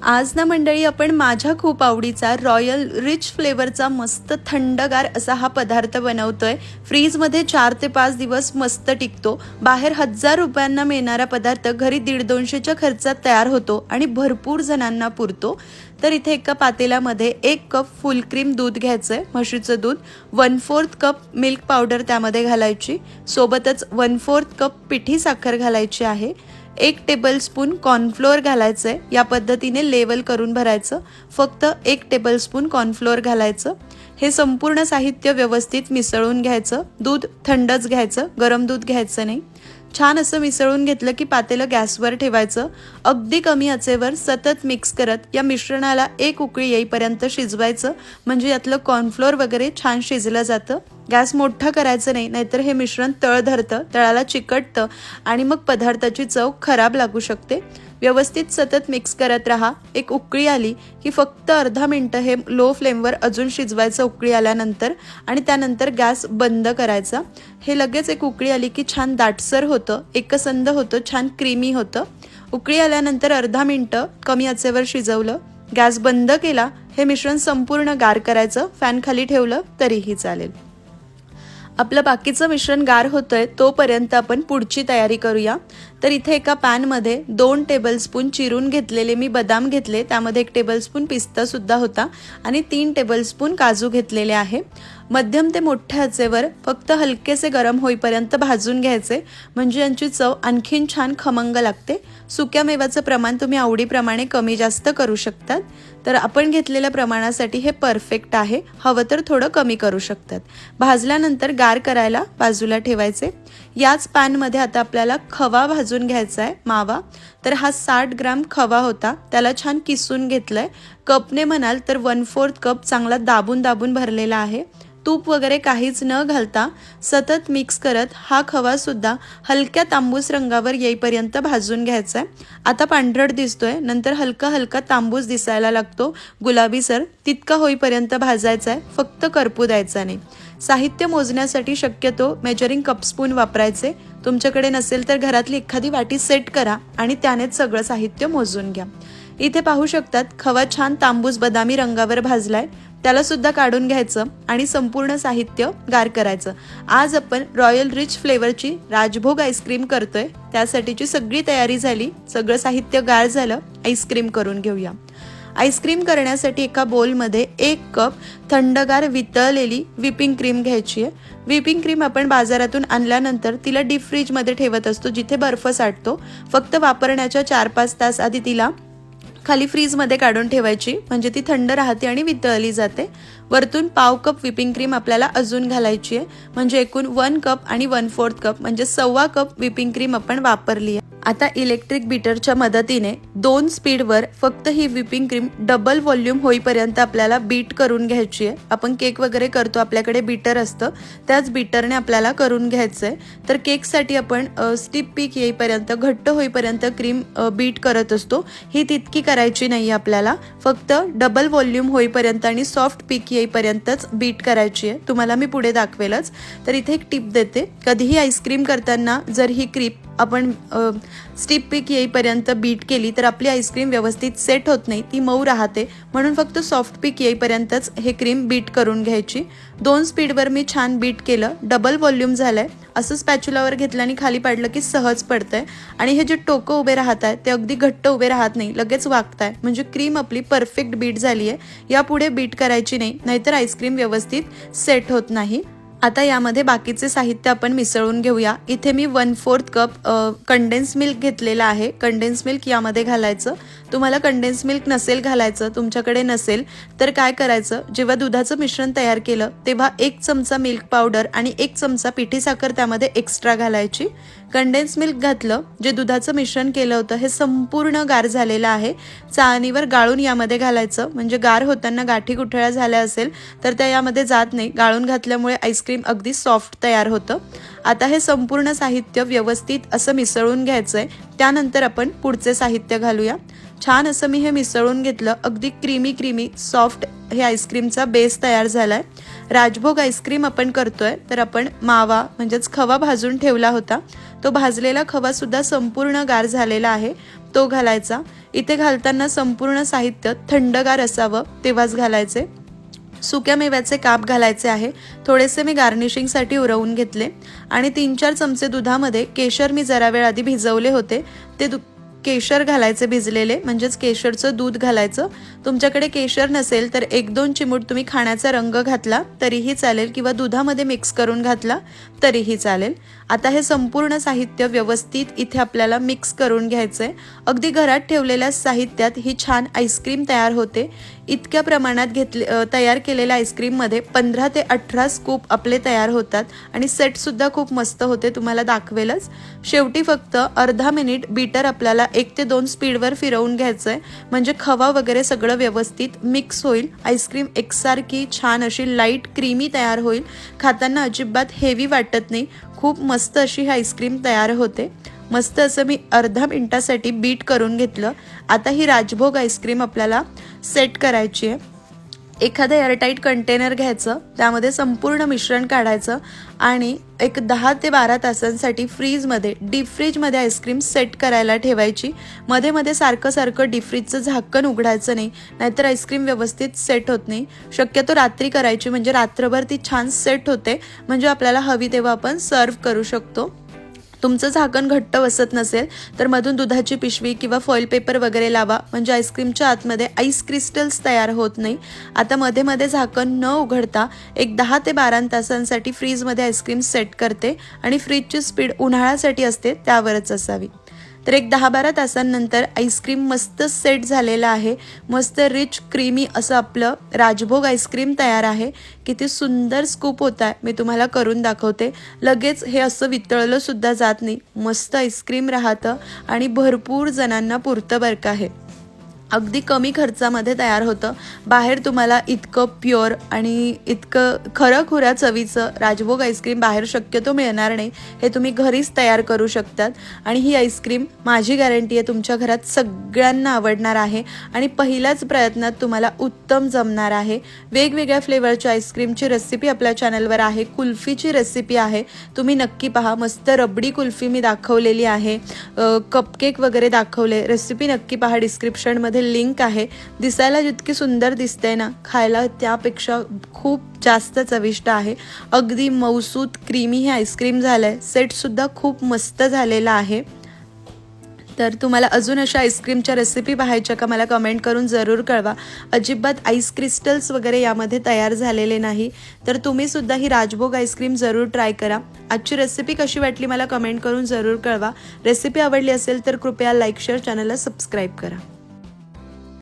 आज ना मंडळी आपण माझ्या खूप आवडीचा रॉयल रिच फ्लेवरचा मस्त थंडगार असा हा पदार्थ बनवतोय। फ्रीजमध्ये 4 ते 5 दिवस मस्त टिकतो। बाहेर 1000 रुपयांना मिळणारा पदार्थ घरी 150-200च्या खर्चात तयार होतो आणि भरपूर जणांना पुरतो। तर इथे एका पातेल्यामध्ये 1 कप फुल क्रीम दूध घ्यायचंय, म्हशीचं दूध, 1/4 कप मिल्क पावडर त्यामध्ये घालायची, सोबतच 1/4 कप पिठी साखर घालायची आहे। 1 टेबलस्पून कॉर्नफ्लोअर घालायचंय, या पद्धतीने लेवल करून भरायचं। फक्त 1 टेबलस्पून कॉर्नफ्लोअर घालायचं। हे संपूर्ण साहित्य व्यवस्थित मिसळून घ्यायचं। दूध थंडच घ्यायचं, गरम दूध घ्यायचं नाही। छान असं मिसळून घेतलं की पातेलं गॅसवर ठेवायचं। अगदी कमी आचेवर सतत मिक्स करत या मिश्रणाला 1 उकळी येईपर्यंत शिजवायचं, म्हणजे यातलं कॉर्नफ्लोअर वगैरे छान शिजलं जातं। गॅस मोठा करायचं नाही, नाहीतर हे मिश्रण तळ धरतं, तळाला चिकटतं आणि मग पदार्थाची चव खराब लागू शकते। व्यवस्थित सतत मिक्स करत राहा। एक उकळी आली की फक्त अर्धा मिनिट हे लो फ्लेमवर अजून शिजवायचं उकळी आल्यानंतर, आणि त्यानंतर गॅस बंद करायचा। हे लगेच एक उकळी आली की छान दाटसर होतं, एकसंध होतं, छान क्रीमी होतं। उकळी आल्यानंतर अर्धा मिनिट कमी आचेवर शिजवलं, गॅस बंद केला, हे मिश्रण संपूर्ण गार करायचं। फॅन खाली ठेवलं तरीही चालेल। आपलं बाकीचं मिश्रण गार होतंय तोपर्यंत आपण पुढची तयारी करूया। तर इथे एका पॅनमध्ये 2 टेबलस्पून चिरून घेतलेले मी बदाम घेतले, त्यामध्ये 1 टेबलस्पून पिस्ता सुद्धा होता आणि 3 टेबलस्पून काजू घेतलेले आहे। मध्यम ते मोठ्या आचेवर फक्त हलकेसे गरम होईपर्यंत भाजून घ्यायचे, म्हणजे यांची चव आणखीन छान खमंग लागते। सुक्या मेव्याचं प्रमाण तुम्ही आवडीप्रमाणे कमी जास्त करू शकतात। तर आपण घेतलेल्या प्रमाणासाठी हे परफेक्ट आहे, हवं तर थोडं कमी करू शकतात। भाजल्यानंतर गार करायला बाजूला ठेवायचे। याच पॅनमध्ये आता आपल्याला खवा भाजून घ्यायचा आहे, मावा। तर हा 60 ग्राम खवा होता, त्याला छान किसून घेतलंय। कपने म्हणाल तर 1/4 कप चांगला दाबून दाबून भरलेला आहे। तूप वगैरे काहीच न घालता सतत मिक्स करत हा खवा सुद्धा हलक्या तांबूस रंगावर येईपर्यंत भाजून घ्यायचा आहे। आता पांढरट दिसतोय, नंतर हलका हलका तांबूस दिसायला लागतो, गुलाबीसर, तितका होईपर्यंत भाजायचा आहे, फक्त करपू द्यायचा नाही। साहित्य मोजण्यासाठी शक्यतो मेजरिंग कप स्पून वापरायचे। तुमच्याकडे नसेल तर घरातली एखादी वाटी सेट करा आणि त्यानेच सगळं साहित्य मोजून घ्या। इथे पाहू शकतात खवा छान तांबूस बदामी रंगावर भाजलाय, त्याला सुद्धा काढून घ्यायचं आणि संपूर्ण साहित्य गार करायचं। आज आपण रॉयल रिच फ्लेवरची राजभोग आईस्क्रीम करतोय, त्यासाठीची सगळी तयारी झाली, सगळं साहित्य गार झालं, आईस्क्रीम करून घेऊया। आईस्क्रीम करण्यासाठी एका बोलमध्ये 1 कप थंडगार वितळलेली व्हिपिंग क्रीम घ्यायची आहे। व्हिपिंग क्रीम आपण बाजारातून आणल्यानंतर तिला डीप फ्रीजमध्ये ठेवत असतो, जिथे बर्फ साठतो। फक्त वापरण्याच्या 4-5 तास आधी तिला खाली फ्रीजमध्ये काढून ठेवायची, म्हणजे ती थंड राहते आणि वितळली जाते। वरतून पाव कप व्हिपिंग क्रीम आपल्याला अजून घालायची आहे, म्हणजे एकूण 1 कप आणि 1/4 कप म्हणजे 1/4 कप व्हिपिंग क्रीम आपण वापरली आहे। आता इलेक्ट्रिक बीटरच्या मदतीने 2 स्पीडवर फक्त ही व्हिपिंग क्रीम डबल व्हॉल्यूम होईपर्यंत आपल्याला बीट करून घ्यायची आहे। आपण केक वगैरे करतो, आपल्याकडे बीटर असतं, त्याच बीटरने आपल्याला करून घ्यायचंय। तर केकसाठी आपण स्टिप पीक येईपर्यंत, घट्ट होईपर्यंत क्रीम बीट करत असतो, ही तितकी करायची नाही आपल्याला, फक्त डबल व्हॉल्यूम होईपर्यंत आणि सॉफ्ट पीक येईपर्यंतच बीट करायची आहे। तुम्हाला मी पुढे दाखवेलच। तर इथे एक टिप देते, कधीही आईस्क्रीम करताना जर ही क्रीम आपण स्टिप पीक येईपर्यंत बीट केली तर आपली आईस्क्रीम व्यवस्थित सेट होत नाही, ती मऊ राहते। म्हणून फक्त सॉफ्ट पीक येईपर्यंतच हे क्रीम बीट करून घ्यायची। 2 स्पीडवर मी छान बीट केलं, डबल व्हॉल्यूम झालंय। असं स्पॅच्युलावर घेतलं आणि खाली पाडलं की सहज पडतंय, आणि हे जे टोकं उभे राहत आहेत ते अगदी घट्ट उभे राहत नाही, लगेच वागताय, म्हणजे क्रीम आपली परफेक्ट बीट झाली आहे। यापुढे बीट करायची नाही, नाहीतर आईस्क्रीम व्यवस्थित सेट होत नाही। आता यामध्ये बाकीचे साहित्य आपण मिसळून घेऊया। इथे मी 1/4 कप कंडेन्स मिल्क घेतलेला आहे। कंडेन्स मिल्क यामध्ये घालायचं। तुम्हाला कंडेन्स मिल्क नसेल घालायचं, तुमच्याकडे नसेल तर काय करायचं, जेव्हा दुधाचं मिश्रण तयार केलं तेव्हा 1 चमचा मिल्क पावडर आणि 1 चमचा पिठी साखर त्यामध्ये एक्स्ट्रा घालायची। कंडेन्स मिल्क घातलं, जे दुधाचं मिश्रण केलं होतं हे संपूर्ण गार झालेलं आहे, चाळणीवर गाळून यामध्ये घालायचं, म्हणजे गार होताना गाठी गुठळ्या झाल्या असेल तर त्या यामध्ये जात नाही। गाळून घातल्यामुळे आईस्क्रीम अगदी सॉफ्ट तयार होतं। आता हे संपूर्ण साहित्य व्यवस्थित असं मिसळून घ्यायचंय, त्यानंतर आपण पुढचे साहित्य घालूया। छान असं मी हे मिसळून घेतलं, अगदी क्रीमी सॉफ्ट हे आईस्क्रीमचा बेस तयार झालाय। राजभोग आईस्क्रीम आपण करतोय, तर आपण मावा म्हणजेच खवा भाजून ठेवला होता, तो भाजलेला खवा सुद्धा संपूर्ण गार झालेला आहे। तो घालायचा। इथे घालताना संपूर्ण साहित्य थंडगार असावं तेव्हाच घालायचे। सुक्या मेव्याचे काप घालायचे आहे। थोडेसे मी गार्निशिंगसाठी उरवून घेतले आणि 3-4 चमचे दुधामध्ये केशर मी जरा वेळ आधी भिजवले होते ते केशर घालायचे भिजलेले, म्हणजेच केशरचं दूध घालायचं। तुमच्याकडे केशर नसेल तर 1-2 चिमूट तुम्ही खाण्याचा रंग घातला तरीही चालेल किंवा दुधामध्ये मिक्स करून घातला तरीही चालेल। आता हे संपूर्ण साहित्य व्यवस्थित इथे आपल्याला मिक्स करून घ्यायचंय। अगदी घरात ठेवलेल्या साहित्यात ही छान आईस्क्रीम तयार होते। इतक्या प्रमाणात तयार केलेल्या आईस्क्रीम मध्ये 15 ते 18 स्कूप आपले तयार होतात आणि सेट सुद्धा खूप मस्त होते, तुम्हाला दाखवेलच। शेवटी फक्त अर्धा मिनिट बीटर आपल्याला 1 ते 2 स्पीडवर फिरवून घ्यायचंय, म्हणजे खवा वगैरे सगळं व्यवस्थित मिक्स होईल। आईस्क्रीम एकसारखी छान अशी लाईट क्रीमी तयार होईल। खाताना अजिबात हेवी वाटत नाही, खूप मस्त अशी ही आईस्क्रीम तयार होते। मस्त असं मी अर्धा मिनिटासाठी बीट करून घेतलं। आता ही राजभोग आईस्क्रीम आपल्याला सेट करायची आहे। एखादं एअरटाईट कंटेनर घ्यायचं, त्यामध्ये संपूर्ण मिश्रण काढायचं आणि एक 10 ते 12 तासांसाठी फ्रीजमध्ये डीप फ्रीजमध्ये आईस्क्रीम सेट करायला ठेवायची। मध्ये मध्ये सारखं डीप फ्रीजचं झाकण उघडायचं नाही, नाहीतर आईस्क्रीम व्यवस्थित सेट होत नाही। शक्यतो रात्री करायची, म्हणजे रात्रभर ती छान सेट होते, म्हणजे आपल्याला हवी तेव्हा आपण सर्व करू शकतो। तुमचं झाकण घट्ट बसत नसेल तर मधून दुधाची पिशवी किंवा फॉइल पेपर वगैरे लावा, म्हणजे आईस्क्रीमच्या आतमध्ये आईस क्रिस्टल्स तयार होत नाही। आता मध्ये मध्ये झाकण न उघडता एक 10 ते 12 तासांसाठी फ्रीजमध्ये आईस्क्रीम सेट करते आणि फ्रीजची स्पीड उन्हाळ्यासाठी असते त्यावरच असावी। तर एक 10-12 तासांनंतर आईस्क्रीम मस्त सेट झालेला आहे। मस्त रिच क्रीमी असं आपलं राजभोग आईस्क्रीम तयार आहे। किती सुंदर स्कूप होत आहे, मी तुम्हाला करून दाखवते। लगेच हे असं वितळलं सुद्धा जात नाही, मस्त आईस्क्रीम राहतं आणि भरपूर जणांना पुरतं बरं का हे। अगदी कमी खर्चामध्ये तयार होतं। बाहेर तुम्हाला इतकं प्युअर आणि इतकं खरंखुऱ्या चवीचं राजभोग आईस्क्रीम बाहेर शक्यतो मिळणार नाही, हे तुम्ही घरीच तयार करू शकतात। आणि ही आईस्क्रीम माझी गॅरंटी आहे तुमच्या घरात सगळ्यांना आवडणार आहे आणि पहिल्याच प्रयत्नात तुम्हाला उत्तम जमणार आहे। वेगवेगळ्या फ्लेवरच्या आईस्क्रीमची रेसिपी आपल्या चॅनलवर आहे, कुल्फीची रेसिपी आहे, तुम्ही नक्की पहा। मस्त रबडी कुल्फी मी दाखवलेली आहे, कपकेक वगैरे दाखवले, रेसिपी नक्की पहा। डिस्क्रिप्शनमध्ये लिंक आहे। दिसायला जितकी सुंदर दिसते ना, खायला त्यापेक्षा खूप जास्त चविष्ट आहे। अगदी मऊसूत क्रीमी हे आईस्क्रीम झालंय। सेट सुद्धा खूप मस्त झालेला आहे। तर तुम्हाला अजून अशा आईस्क्रीमच्या रेसिपी पाहायच्या का, मला कमेंट करून जरूर कळवा। अजिबात आईस क्रिस्टल्स वगैरे यामध्ये तयार झालेले नाही, तर तुम्ही सुद्धा ही राजभोग आईस्क्रीम जरूर ट्राय करा। आजची रेसिपी कशी वाटली मला कमेंट करून जरूर कळवा। रेसिपी आवडली असेल तर कृपया लाईक शेअर, चॅनलला सबस्क्राईब करा।